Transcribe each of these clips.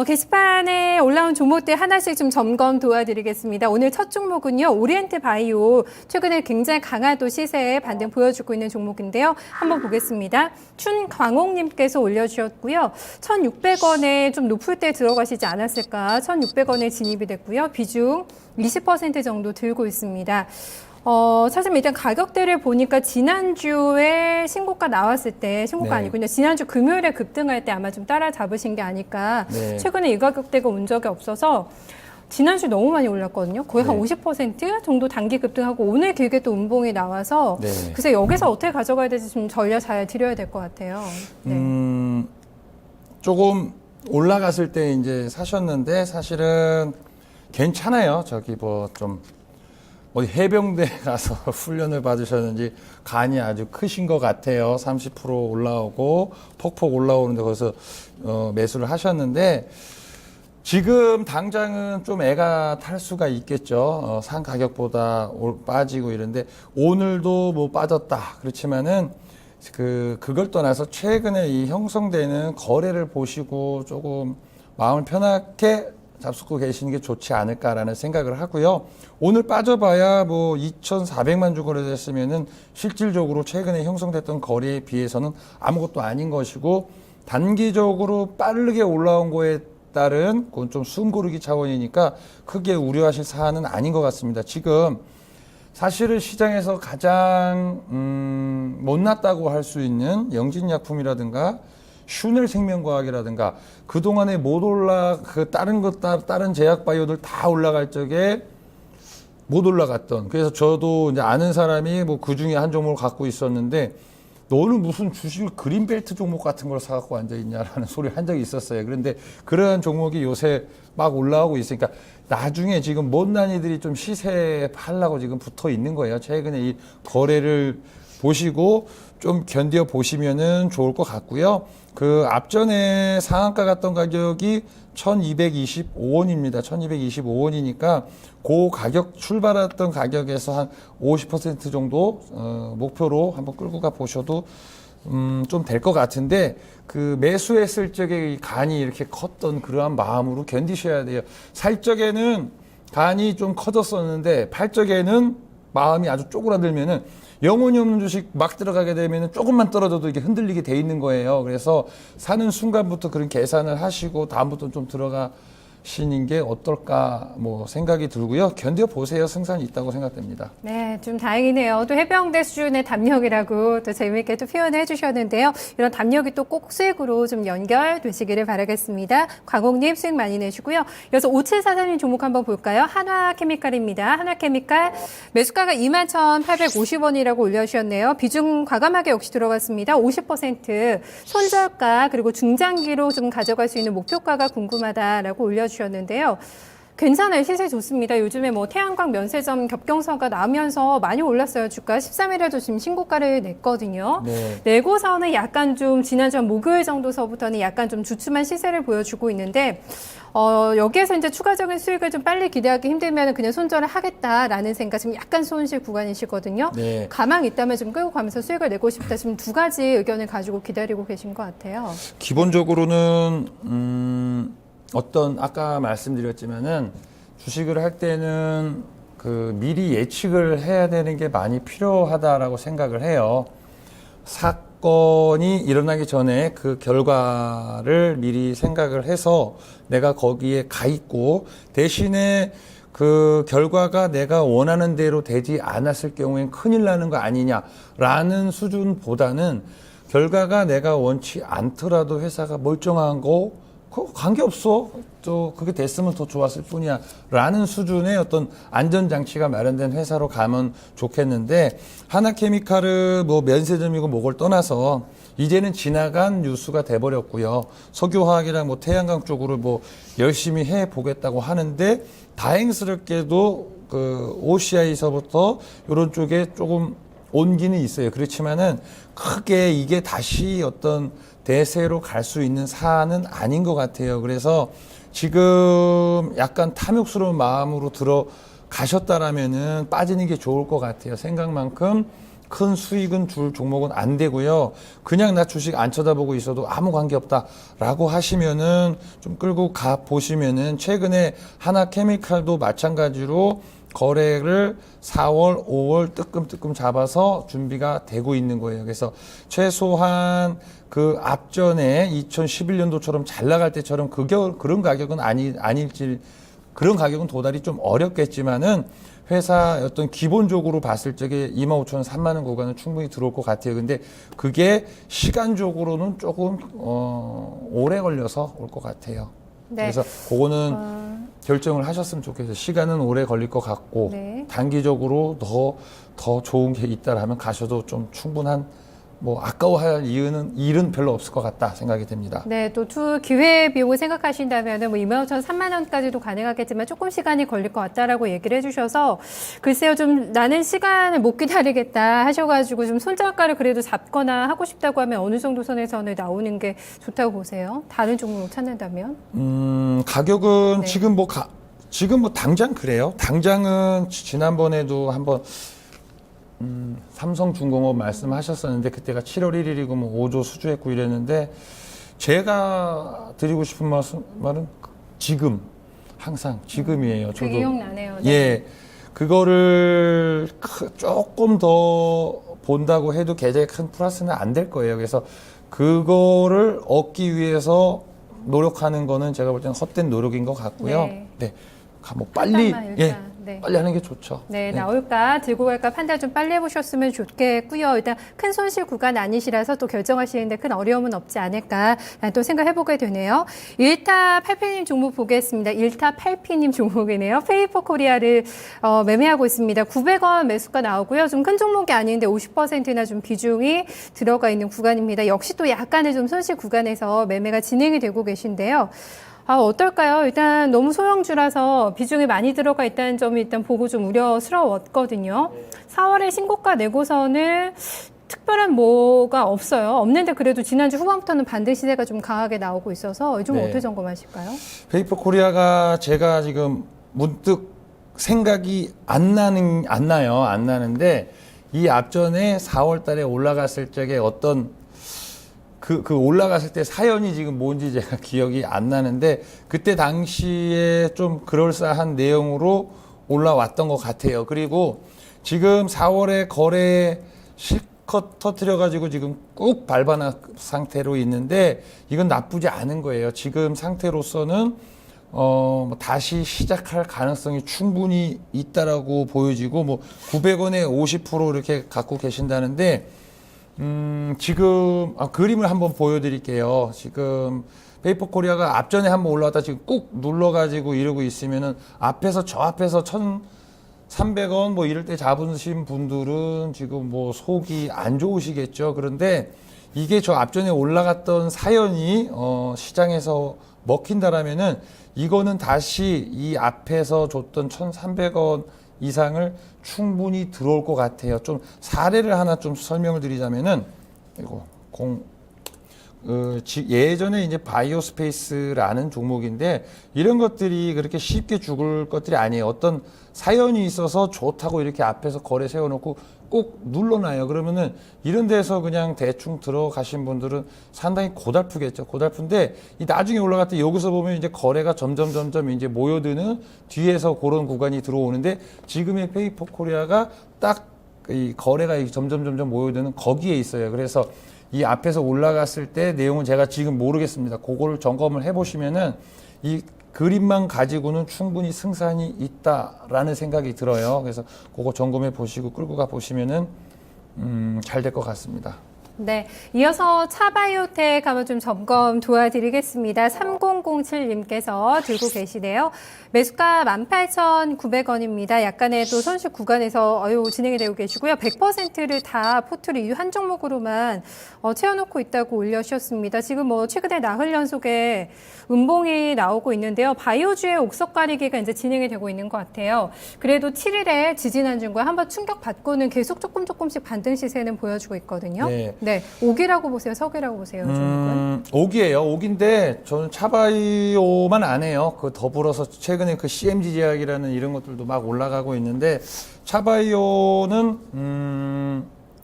게시판에 올라온 종목들 하나씩 좀 점검 도와드리겠습니다. 오늘 첫 종목은요, 오리엔트 바이오. 최근에 굉장히 강화도 시세에 반등 보여주고 있는 종목인데요. 한번 보겠습니다. 춘광옥님께서 올려주셨고요. 1,600원에 좀 높을 때 들어가시지 않았을까. 1,600원에 진입이 됐고요. 비중 20% 정도 들고 있습니다. 사실 일단 가격대를 보니까 지난주에 신고가 나왔을 때, 신고가 아니군요. 지난주 금요일에 급등할 때 아마 좀 따라잡으신 게 아닐까. 최근에 이 가격대가 온 적이 없어서 지난주 너무 많이 올랐거든요. 거의 한 50% 정도 단기 급등하고 오늘 길게 또 음봉이 나와서 그래서 여기서 어떻게 가져가야 될지 좀 전략 잘 드려야 될 것 같아요. 조금 올라갔을 때 이제 사셨는데 사실은 괜찮아요. 저기 좀 어디 해병대 가서 훈련을 받으셨는지 간이 아주 크신 것 같아요. 30% 올라오고 폭폭 올라오는데 거기서 매수를 하셨는데 지금 당장은 좀 애가 탈 수가 있겠죠. 산 가격보다 빠지고 이런데 오늘도 뭐 빠졌다. 그렇지만은 그걸 떠나서 최근에 이 형성되는 거래를 보시고 조금 마음을 편하게 잡수고 계시는 게 좋지 않을까라는 생각을 하고요. 오늘 빠져봐야 뭐 2,400만 주 거래됐으면은 실질적으로 최근에 형성됐던 거래에 비해서는 아무것도 아닌 것이고 단기적으로 빠르게 올라온 거에 따른 그건 좀 숨고르기 차원이니까 크게 우려하실 사안은 아닌 것 같습니다. 지금 사실은 시장에서 가장 못났다고 할 수 있는 영진약품이라든가 슈넬 생명과학이라든가 그동안에 못 다른 제약바이오들 다 올라갈 적에 못 올라갔던, 그래서 저도 이제 아는 사람이 뭐 그 중에 한 종목을 갖고 있었는데 너는 무슨 주식을 그린벨트 종목 같은 걸 사갖고 앉아있냐라는 소리 한 적이 있었어요. 그런데 그러한 종목이 요새 막 올라오고 있으니까 나중에 지금 못난 이들이 좀 시세 팔라고 지금 붙어 있는 거예요. 최근에 이 거래를 보시고 좀 견뎌 보시면은 좋을 것 같고요. 그 앞전에 상한가 갔던 가격이 1,225원입니다. 1,225원이니까 그 가격 출발했던 가격에서 한 50% 정도 목표로 한번 끌고 가 보셔도 좀 될 것 같은데 그 매수했을 적에 간이 이렇게 컸던 그러한 마음으로 견디셔야 돼요. 살 적에는 간이 좀 커졌었는데 팔 적에는 마음이 아주 쪼그라들면은 영혼이 없는 주식 막 들어가게 되면 조금만 떨어져도 이게 흔들리게 돼 있는 거예요. 그래서 사는 순간부터 그런 계산을 하시고 다음부터 좀 들어가시는 게 어떨까 뭐 생각이 들고요. 견뎌보세요. 승산이 있다고 생각됩니다. 네, 좀 다행이네요. 또 해병대 수준의 담력이라고 또 재미있게 또 표현을 해주셨는데요. 이런 담력이 또 꼭 수익으로 좀 연결되시기를 바라겠습니다. 광옥님 수익 많이 내시고요. 이어서 5744님 종목 한번 볼까요? 한화케미칼입니다. 한화케미칼 매수가가 21,850원이라고 올려주셨네요. 비중 과감하게 역시 들어갔습니다. 50% 손절가 그리고 중장기로 좀 가져갈 수 있는 목표가가 궁금하다라고 올려주셨는데요. 괜찮아요. 시세 좋습니다. 요즘에 뭐 태양광 면세점 겹경사가 나오면서 많이 올랐어요. 주가 13일에도 지금 신고가를 냈거든요. 내고서는 약간 좀 지난주 한 목요일 정도서부터는 약간 좀 주춤한 시세를 보여주고 있는데 여기에서 이제 추가적인 수익을 좀 빨리 기대하기 힘들면 그냥 손절을 하겠다라는 생각, 지금 약간 손실 구간이시거든요. 가망 있다면 좀 끌고 가면서 수익을 내고 싶다. 지금 두 가지 의견을 가지고 기다리고 계신 것 같아요. 기본적으로는 아까 말씀드렸지만은 주식을 할 때는 미리 예측을 해야 되는 게 많이 필요하다라고 생각을 해요. 사건이 일어나기 전에 그 결과를 미리 생각을 해서 내가 거기에 가 있고 대신에 그 결과가 내가 원하는 대로 되지 않았을 경우엔 큰일 나는 거 아니냐라는 수준보다는 결과가 내가 원치 않더라도 회사가 멀쩡한 거 그거 관계없어. 또 그게 됐으면 더 좋았을 뿐이야. 라는 수준의 어떤 안전장치가 마련된 회사로 가면 좋겠는데 하나케미칼은 뭐 면세점이고 뭐걸 떠나서 이제는 지나간 뉴스가 돼버렸고요. 석유화학이랑 뭐 태양광 쪽으로 뭐 열심히 해보겠다고 하는데 다행스럽게도 그 OCI에서부터 이런 쪽에 조금 온기는 있어요. 그렇지만은 크게 이게 다시 어떤 대세로 갈 수 있는 사안은 아닌 것 같아요. 그래서 지금 약간 탐욕스러운 마음으로 들어가셨다라면은 빠지는 게 좋을 것 같아요. 생각만큼 큰 수익은 줄 종목은 안 되고요. 그냥 나 주식 안 쳐다보고 있어도 아무 관계없다라고 하시면은 좀 끌고 가 보시면은 최근에 하나케미칼도 마찬가지로 거래를 4월, 5월 뜨끔뜨끔 잡아서 준비가 되고 있는 거예요. 그래서 최소한 그 앞전에 2011년도처럼 잘 나갈 때처럼 그런 가격은 아닐지, 그런 가격은 도달이 좀 어렵겠지만은 회사 어떤 기본적으로 봤을 적에 25,000원, 3만 원 구간은 충분히 들어올 것 같아요. 근데 그게 시간적으로는 조금 오래 걸려서 올 것 같아요. 네. 그래서 그거는 결정을 하셨으면 좋겠어요. 시간은 오래 걸릴 것 같고 네. 단기적으로 더 좋은 게 있다라면 가셔도 좀 충분한 뭐 아까워할 일은 별로 없을 것 같다 생각이 됩니다. 네, 또 투 기회 비용을 생각하신다면은 뭐 25,000원, 3만 원까지도 가능하겠지만 조금 시간이 걸릴 것 같다라고 얘기를 해주셔서 글쎄요, 좀 나는 시간을 못 기다리겠다 하셔가지고 좀 손절가를 그래도 잡거나 하고 싶다고 하면 어느 정도 선에서는 나오는 게 좋다고 보세요? 다른 종목 찾는다면? 가격은 네. 지금 뭐 당장 그래요. 당장은 지난번에도 한번 삼성중공업 말씀하셨었는데 그때가 7월 1일이고 뭐 5조 수주했고 이랬는데 제가 드리고 싶은 말은 지금 항상 지금이에요. 저도 기억나네요. 네. 예, 그거를 조금 더 본다고 해도 굉장히 큰 플러스는 안 될 거예요. 그래서 그거를 얻기 위해서 노력하는 거는 제가 볼 때는 헛된 노력인 것 같고요. 네. 네, 뭐 빨리 일단, 예, 네. 빨리 하는 게 좋죠. 네, 나올까 들고 갈까 판단 좀 빨리 해보셨으면 좋겠고요. 일단 큰 손실 구간 아니시라서 또 결정하시는데 큰 어려움은 없지 않을까 또 생각해보게 되네요. 1타 8피님 종목 보겠습니다. 1타 8피님 종목이네요. 페이퍼 코리아를 매매하고 있습니다. 900원 매수가 나오고요. 좀 큰 종목이 아닌데 50%나 좀 비중이 들어가 있는 구간입니다. 역시 또 약간의 좀 손실 구간에서 매매가 진행이 되고 계신데요. 어떨까요? 일단 너무 소형주라서 비중이 많이 들어가 있다는 점이 일단 보고 좀 우려스러웠거든요. 4월에 신고가 내고서는 특별한 뭐가 없어요. 없는데 그래도 지난주 후반부터는 반등 시세가 좀 강하게 나오고 있어서 좀 네. 어떻게 점검하실까요? 페이퍼 코리아가 제가 지금 문득 생각이 안 나는데 이 앞전에 4월 달에 올라갔을 적에 어떤 그 올라갔을 때 사연이 지금 뭔지 제가 기억이 안 나는데 그때 당시에 좀 그럴싸한 내용으로 올라왔던 것 같아요. 그리고 지금 4월에 거래 실컷 터뜨려가지고 지금 꾹 밟아놓은 상태로 있는데 이건 나쁘지 않은 거예요. 지금 상태로서는 다시 시작할 가능성이 충분히 있다라고 보여지고 뭐 900원에 50% 이렇게 갖고 계신다는데 지금 그림을 한번 보여드릴게요. 지금 페이퍼 코리아가 앞전에 한번 올라왔다 지금 꾹 눌러가지고 이러고 있으면은 저 앞에서 1,300원 뭐 이럴 때 잡으신 분들은 지금 뭐 속이 안 좋으시겠죠. 그런데 이게 저 앞전에 올라갔던 사연이 시장에서 먹힌다라면은 이거는 다시 이 앞에서 줬던 1,300원 이상을 충분히 들어올 것 같아요. 좀 사례를 하나 좀 설명을 드리자면은 이거 예전에 이제 바이오스페이스라는 종목인데 이런 것들이 그렇게 쉽게 죽을 것들이 아니에요. 어떤 사연이 있어서 좋다고 이렇게 앞에서 거래 세워놓고 꼭 눌러놔요. 그러면은 이런 데서 그냥 대충 들어가신 분들은 상당히 고달프겠죠. 고달픈데 이 나중에 올라갈 때 여기서 보면 이제 거래가 점점 이제 모여드는 뒤에서 그런 구간이 들어오는데 지금의 페이퍼 코리아가 딱 이 거래가 점점 모여드는 거기에 있어요. 그래서 이 앞에서 올라갔을 때 내용은 제가 지금 모르겠습니다. 그거를 점검을 해보시면은 이 그림만 가지고는 충분히 승산이 있다라는 생각이 들어요. 그래서 그거 점검해 보시고 끌고 가 보시면은 잘 될 것 같습니다. 네, 이어서 차바이오텍 한번 좀 점검 도와드리겠습니다. 3007님께서 들고 계시네요. 매수가 18,900원입니다. 약간의 또 손실 구간에서 진행이 되고 계시고요. 100%를 다 포트를 이 한 종목으로만 채워놓고 있다고 올려주셨습니다. 지금 뭐 최근에 나흘 연속에 음봉이 나오고 있는데요. 바이오주의 옥석 가리기가 이제 진행이 되고 있는 것 같아요. 그래도 7일에 지지난 중과 한번 충격받고는 계속 조금씩 반등 시세는 보여주고 있거든요. 네, 옥이라고 보세요? 석이라고 보세요? 옥이에요. 옥인데 저는 차바이오만 안 해요. 그 더불어서 최근에 그 CMG 제약이라는 이런 것들도 막 올라가고 있는데 차바이오는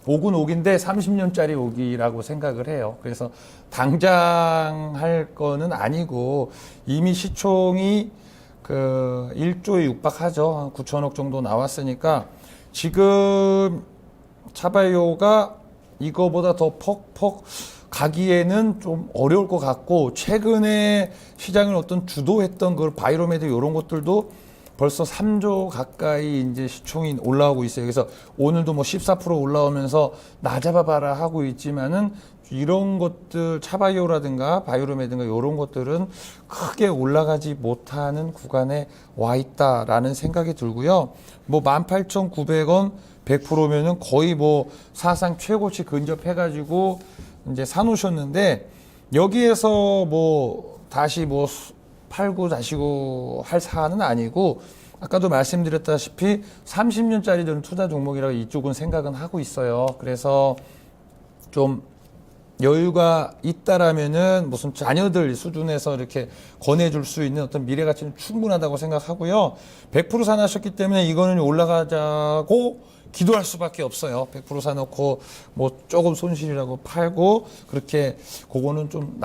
옥은 옥인데 30년짜리 옥이라고 생각을 해요. 그래서 당장 할 거는 아니고 이미 시총이 그 1조에 육박하죠. 한 9천억 정도 나왔으니까 지금 차바이오가 이거보다 더 퍽퍽 가기에는 좀 어려울 것 같고, 최근에 시장을 어떤 주도했던 그 바이로메드 이런 것들도 벌써 3조 가까이 이제 시총이 올라오고 있어요. 그래서 오늘도 뭐 14% 올라오면서 나 잡아봐라 하고 있지만은 이런 것들 차바이오라든가 바이오로메든가 이런 것들은 크게 올라가지 못하는 구간에 와 있다라는 생각이 들고요. 뭐 18,900원 100%면은 거의 뭐 사상 최고치 근접해가지고 이제 사놓으셨는데, 여기에서 뭐 다시 뭐 팔고 다시고 할 사안은 아니고, 아까도 말씀드렸다시피 30년짜리들은 투자 종목이라고 이쪽은 생각은 하고 있어요. 그래서 좀 여유가 있다라면은 무슨 자녀들 수준에서 이렇게 권해줄 수 있는 어떤 미래 가치는 충분하다고 생각하고요. 100% 사놓으셨기 때문에 이거는 올라가자고 기도할 수밖에 없어요. 100% 사놓고 뭐 조금 손실이라고 팔고, 그렇게 그거는 좀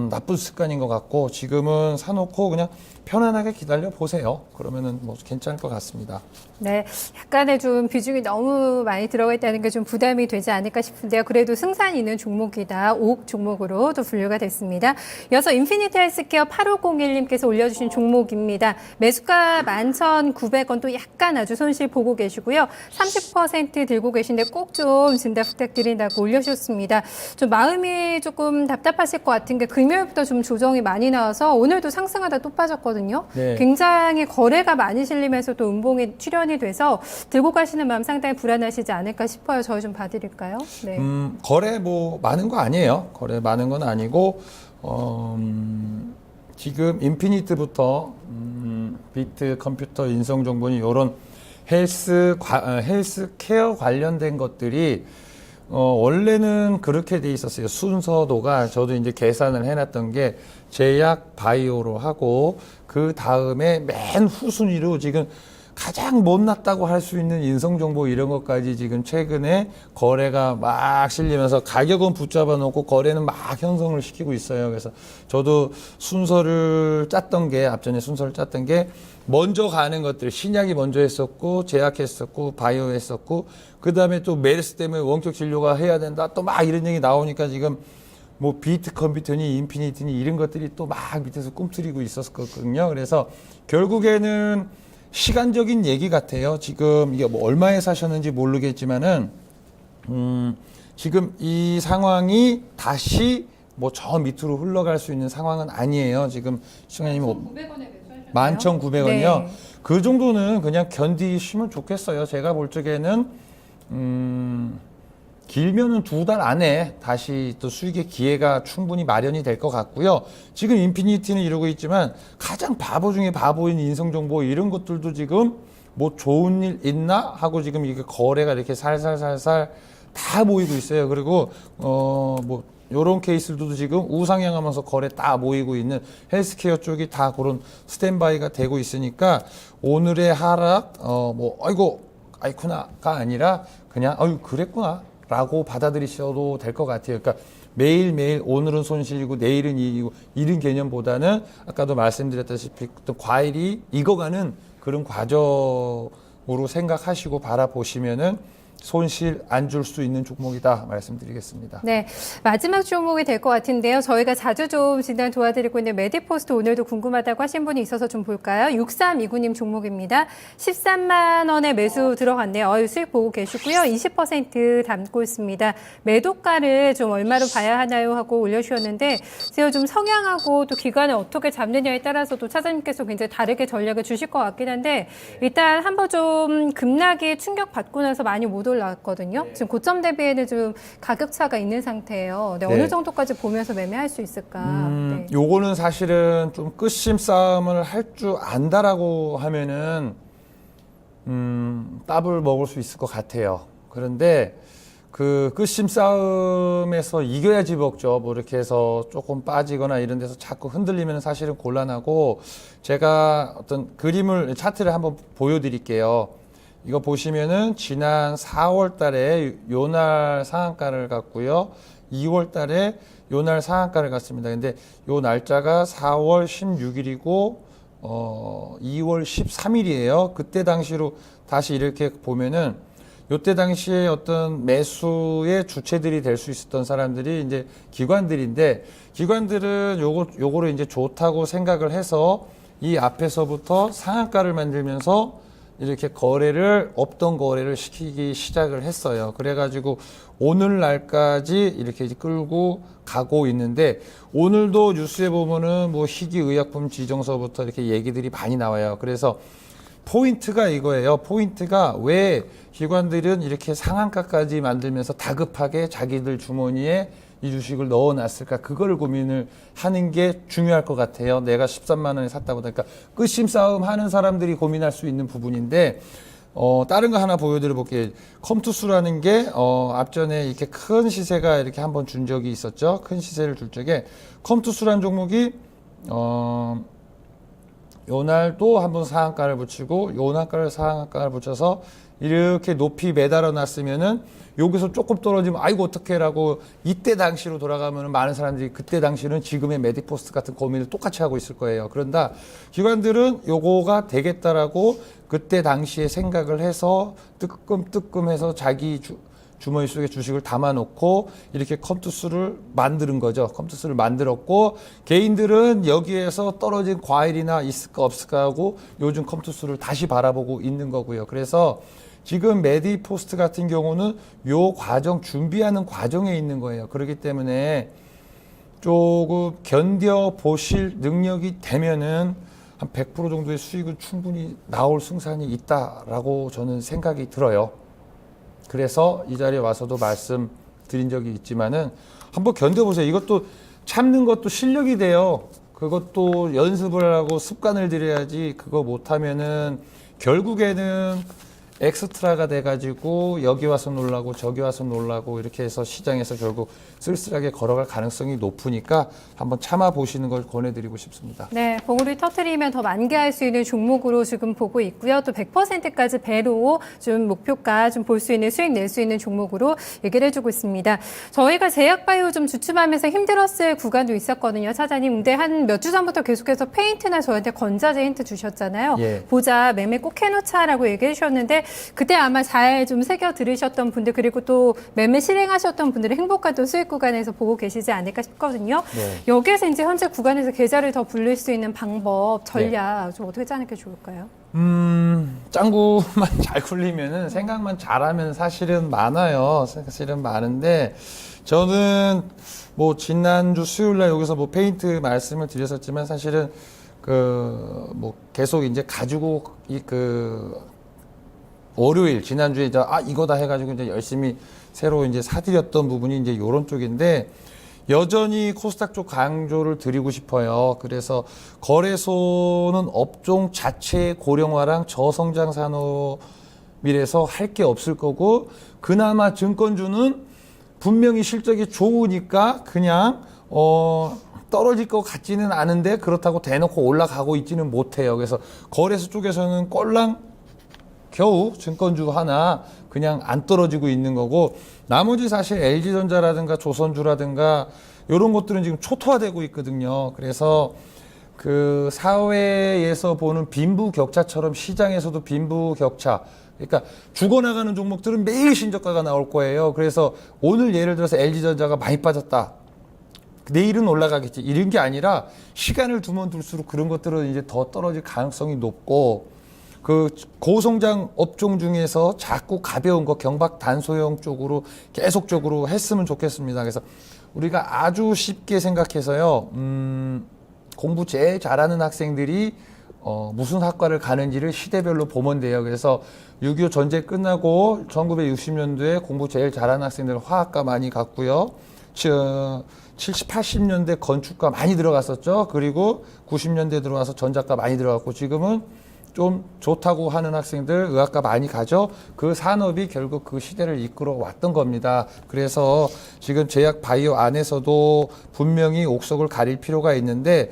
나쁜 습관인 것 같고, 지금은 사놓고 그냥 편안하게 기다려 보세요. 그러면은 뭐 괜찮을 것 같습니다. 네, 약간의 좀 비중이 너무 많이 들어가 있다는 게 좀 부담이 되지 않을까 싶은데요. 그래도 승산 있는 종목이다. 옥 종목으로 또 분류가 됐습니다. 이어서 인피니트 헬스케어 8501님께서 올려주신 종목입니다. 매수가 11,900원, 또 약간 아주 손실 보고 계시고요. 30% 들고 계신데 꼭 좀 진단 부탁드린다고 올려주셨습니다. 좀 마음이 조금 답답하실 것 같은 게 금요일부터 좀 조정이 많이 나와서 오늘도 상승하다 또 빠졌거든요. 네. 굉장히 거래가 많이 실리면서 또 음봉이 출현이 돼서 들고 가시는 마음 상당히 불안하시지 않을까 싶어요. 저희 좀 봐드릴까요? 네. 거래 뭐 많은 거 아니에요. 거래 많은 건 아니고, 지금 인피니트부터 비트 컴퓨터 인성정보니 이런 헬스케어 관련된 것들이 원래는 그렇게 돼 있었어요. 순서도가 저도 이제 계산을 해놨던 게 제약 바이오로 하고, 그 다음에 맨 후순위로 지금 가장 못났다고 할 수 있는 인성정보 이런 것까지 지금 최근에 거래가 막 실리면서 가격은 붙잡아 놓고 거래는 막 형성을 시키고 있어요. 그래서 저도 순서를 짰던 게, 앞전에 순서를 짰던 게 먼저 가는 것들, 신약이 먼저 했었고 제약했었고 바이오 했었고, 그 다음에 또 메르스 때문에 원격 진료가 해야 된다 또 막 이런 얘기 나오니까 지금 뭐 비트 컴퓨터니 인피니티니 이런 것들이 또 막 밑에서 꿈틀이고 있었거든요. 그래서 결국에는 시간적인 얘기 같아요. 지금 이게 뭐 얼마에 사셨는지 모르겠지만은 지금 이 상황이 다시 뭐 저 밑으로 흘러갈 수 있는 상황은 아니에요. 지금 시간이 뭐 11,900원이요. 네. 그 정도는 그냥 견디시면 좋겠어요. 제가 볼 적에는 길면은 2달 안에 다시 또 수익의 기회가 충분히 마련이 될 것 같고요. 지금 인피니티는 이러고 있지만 가장 바보 중에 바보인 인성정보 이런 것들도 지금 뭐 좋은 일 있나 하고 지금 이게 거래가 이렇게 살살살살 다 모이고 있어요. 그리고 뭐 요런 케이스들도 지금 우상향하면서 거래 다 모이고 있는 헬스케어 쪽이 다 그런 스탠바이가 되고 있으니까 오늘의 하락 뭐 아이쿠나가 아니라 그냥 그랬구나 라고 받아들이셔도 될 것 같아요. 그러니까 매일매일 오늘은 손실이고 내일은 이익이고 이런 개념보다는 아까도 말씀드렸다시피 또 과일이 익어가는 그런 과정으로 생각하시고 바라보시면은 손실 안 줄 수 있는 종목이다 말씀드리겠습니다. 네, 마지막 종목이 될 것 같은데요. 저희가 자주 좀 진단 도와드리고 있는 메디포스트 오늘도 궁금하다고 하신 분이 있어서 좀 볼까요? 6329님 종목입니다. 13만 원에 매수 들어갔네요. 수익 보고 계시고요. 20% 담고 있습니다. 매도가를 좀 얼마로 봐야 하나요? 하고 올려주셨는데 제가 좀 성향하고 또 기간을 어떻게 잡느냐에 따라서도 차장님께서 굉장히 다르게 전략을 주실 것 같긴 한데, 일단 한번 좀 급락이 충격받고 나서 많이 못 올라왔거든요. 지금 고점 대비에는 좀 가격 차가 있는 상태예요. 네, 어느 정도까지 보면서 매매할 수 있을까? 네. 요거는 사실은 좀 끝심 싸움을 할 줄 안다라고 하면은 따블 먹을 수 있을 것 같아요. 그런데 그 끝심 싸움에서 이겨야지 먹죠. 뭐 이렇게 해서 조금 빠지거나 이런 데서 자꾸 흔들리면 사실은 곤란하고, 제가 어떤 그림을 차트를 한번 보여드릴게요. 이거 보시면은 지난 4월 달에 요날 상한가를 갔고요. 2월 달에 요날 상한가를 갔습니다. 근데 요 날짜가 4월 16일이고 2월 13일이에요. 그때 당시로 다시 이렇게 보면은 요때 당시에 어떤 매수의 주체들이 될 수 있었던 사람들이 이제 기관들인데, 기관들은 요거를 이제 좋다고 생각을 해서 이 앞에서부터 상한가를 만들면서 이렇게 없던 거래를 시키기 시작을 했어요. 그래가지고 오늘날까지 이렇게 끌고 가고 있는데, 오늘도 뉴스에 보면은 뭐 희귀의약품 지정서부터 이렇게 얘기들이 많이 나와요. 그래서 포인트가 이거예요. 포인트가 왜 기관들은 이렇게 상한가까지 만들면서 다급하게 자기들 주머니에 이 주식을 넣어놨을까, 그거를 고민을 하는 게 중요할 것 같아요. 내가 13만 원에 샀다 보니까 끝심 싸움 하는 사람들이 고민할 수 있는 부분인데, 다른 거 하나 보여드려 볼게요. 컴투스라는 게 앞전에 이렇게 큰 시세가 이렇게 한번 준 적이 있었죠. 큰 시세를 줄 적에 컴투스라는 종목이 요날 또 한번 상한가를 붙이고 요날가를 상한가를 붙여서 이렇게 높이 매달아 놨으면은 여기서 조금 떨어지면 아이고 어떡해라고 이때 당시로 돌아가면 많은 사람들이 그때 당시는 지금의 메디포스트 같은 고민을 똑같이 하고 있을 거예요. 그런다 기관들은 요거가 되겠다라고 그때 당시에 생각을 해서 뜨끔뜨끔해서 자기 주머니 속에 주식을 담아놓고 이렇게 컴투스를 만드는 거죠. 컴투스를 만들었고, 개인들은 여기에서 떨어진 과일이나 있을까 없을까 하고 요즘 컴투스를 다시 바라보고 있는 거고요. 그래서 지금 메디포스트 같은 경우는 요 과정, 준비하는 과정에 있는 거예요. 그렇기 때문에 조금 견뎌보실 능력이 되면은 한 100% 정도의 수익은 충분히 나올 승산이 있다라고 저는 생각이 들어요. 그래서 이 자리에 와서도 말씀드린 적이 있지만은 한번 견뎌보세요. 이것도 참는 것도 실력이 돼요. 그것도 연습을 하고 습관을 들여야지, 그거 못하면은 결국에는 엑스트라가 돼가지고 여기 와서 놀라고 저기 와서 놀라고 이렇게 해서 시장에서 결국 쓸쓸하게 걸어갈 가능성이 높으니까 한번 참아보시는 걸 권해드리고 싶습니다. 네, 봉우리 터트리면 더 만개할 수 있는 종목으로 지금 보고 있고요. 또 100%까지 배로 좀 목표가 좀 볼 수 있는 수익 낼 수 있는 종목으로 얘기를 해주고 있습니다. 저희가 제약바이오 좀 주춤하면서 힘들었을 구간도 있었거든요, 차장님. 근데 한 몇 주 전부터 계속해서 페인트나 저한테 건자재 힌트 주셨잖아요. 예. 보자, 매매 꼭 해놓자라고 얘기해 주셨는데, 그때 아마 잘 좀 새겨 들으셨던 분들, 그리고 또 매매 실행하셨던 분들의 행복한 또 수익 구간에서 보고 계시지 않을까 싶거든요. 네. 여기에서 이제 현재 구간에서 계좌를 더 불릴 수 있는 방법, 전략 좀 어떻게 짜는 게 좋을까요? 짱구만 잘 굴리면은 생각만 잘하면 사실은 많아요. 사실은 많은데, 저는 뭐 지난주 수요일날 여기서 뭐 페인트 말씀을 드렸었지만, 사실은 뭐 계속 이제 가지고 월요일 지난주에 이제 이거다 해가지고 이제 열심히 새로 이제 사드렸던 부분이 이제 요런 쪽인데, 여전히 코스닥 쪽 강조를 드리고 싶어요. 그래서 거래소는 업종 자체의 고령화랑 저성장 산업이라서 할 게 없을 거고, 그나마 증권주는 분명히 실적이 좋으니까 그냥 떨어질 것 같지는 않은데 그렇다고 대놓고 올라가고 있지는 못해요. 그래서 거래소 쪽에서는 꼴랑 겨우 증권주 하나 그냥 안 떨어지고 있는 거고, 나머지 사실 LG전자라든가 조선주라든가 이런 것들은 지금 초토화되고 있거든요. 그래서 그 사회에서 보는 빈부격차처럼 시장에서도 빈부격차, 그러니까 죽어나가는 종목들은 매일 신저가가 나올 거예요. 그래서 오늘 예를 들어서 LG전자가 많이 빠졌다, 내일은 올라가겠지, 이런 게 아니라 시간을 두면 둘수록 그런 것들은 이제 더 떨어질 가능성이 높고, 그 고성장 업종 중에서 자꾸 가벼운 거 경박 단소형 쪽으로 계속적으로 했으면 좋겠습니다. 그래서 우리가 아주 쉽게 생각해서요, 공부 제일 잘하는 학생들이 무슨 학과를 가는지를 시대별로 보면 돼요. 그래서 6.25 전쟁 끝나고 1960년도에 공부 제일 잘하는 학생들은 화학과 많이 갔고요. 70, 80년대 건축과 많이 들어갔었죠. 그리고 90년대 들어와서 전자과 많이 들어갔고, 지금은 좀 좋다고 하는 학생들 의학과 많이 가죠. 그 산업이 결국 그 시대를 이끌어 왔던 겁니다. 그래서 지금 제약 바이오 안에서도 분명히 옥석을 가릴 필요가 있는데,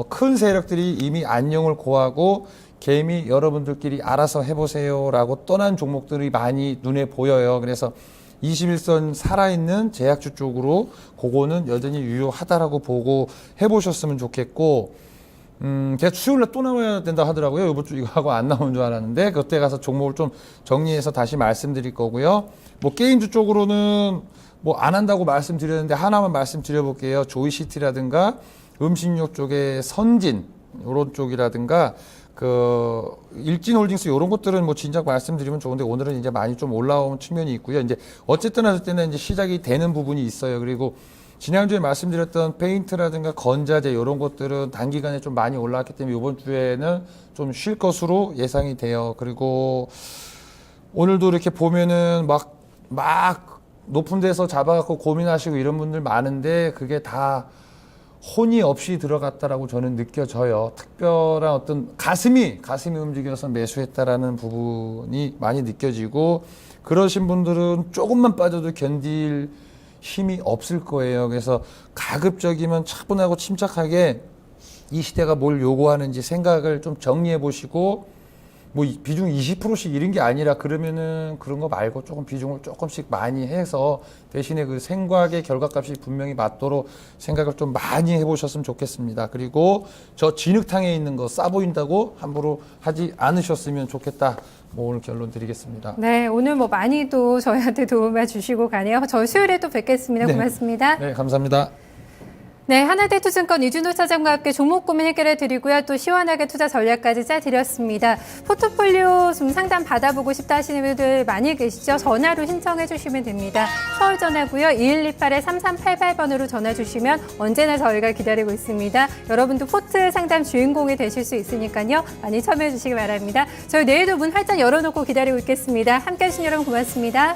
큰 세력들이 이미 안녕을 고하고 개미 여러분들끼리 알아서 해보세요라고 떠난 종목들이 많이 눈에 보여요. 그래서 21선 살아있는 제약주 쪽으로 그거는 여전히 유효하다라고 보고 해보셨으면 좋겠고, 제가 수요일날 또 나와야 된다 하더라고요. 이번 주 이거 하고 안 나온 줄 알았는데 그때 가서 종목을 좀 정리해서 다시 말씀드릴 거고요. 뭐 게임주 쪽으로는 뭐 안 한다고 말씀드렸는데 하나만 말씀드려볼게요. 조이시티라든가 음식료 쪽에 선진 이런 쪽이라든가 그 일진홀딩스 이런 것들은 뭐 진작 말씀드리면 좋은데 오늘은 이제 많이 좀 올라온 측면이 있고요. 이제 어쨌든 할 때는 이제 시작이 되는 부분이 있어요. 그리고 지난주에 말씀드렸던 페인트라든가 건자재 이런 것들은 단기간에 좀 많이 올라왔기 때문에 이번 주에는 좀 쉴 것으로 예상이 돼요. 그리고 오늘도 이렇게 보면은 막 높은 데서 잡아갖고 고민하시고 이런 분들 많은데 그게 다 혼이 없이 들어갔다라고 저는 느껴져요. 특별한 어떤 가슴이 움직여서 매수했다라는 부분이 많이 느껴지고, 그러신 분들은 조금만 빠져도 견딜 힘이 없을 거예요. 그래서 가급적이면 차분하고 침착하게 이 시대가 뭘 요구하는지 생각을 좀 정리해 보시고, 뭐 비중 20%씩 이런 게 아니라 그러면은 그런 거 말고 조금 비중을 조금씩 많이 해서 대신에 그 생각의 결과값이 분명히 맞도록 생각을 좀 많이 해보셨으면 좋겠습니다. 그리고 저 진흙탕에 있는 거 싸 보인다고 함부로 하지 않으셨으면 좋겠다. 뭐 오늘 결론 드리겠습니다. 네, 오늘 뭐 많이도 저희한테 도움을 주시고 가네요. 저희 수요일에 또 뵙겠습니다. 네. 고맙습니다. 네, 감사합니다. 네, 하나대투증권 이준호 차장과 함께 종목 고민 해결해 드리고요. 또 시원하게 투자 전략까지 짜드렸습니다. 포트폴리오 좀 상담 받아보고 싶다 하시는 분들 많이 계시죠? 전화로 신청해 주시면 됩니다. 서울 전화고요. 2128-3388번으로 전화 주시면 언제나 저희가 기다리고 있습니다. 여러분도 포트 상담 주인공이 되실 수 있으니까요. 많이 참여해 주시기 바랍니다. 저희 내일도 문 활짝 열어놓고 기다리고 있겠습니다. 함께 해주신 여러분 고맙습니다.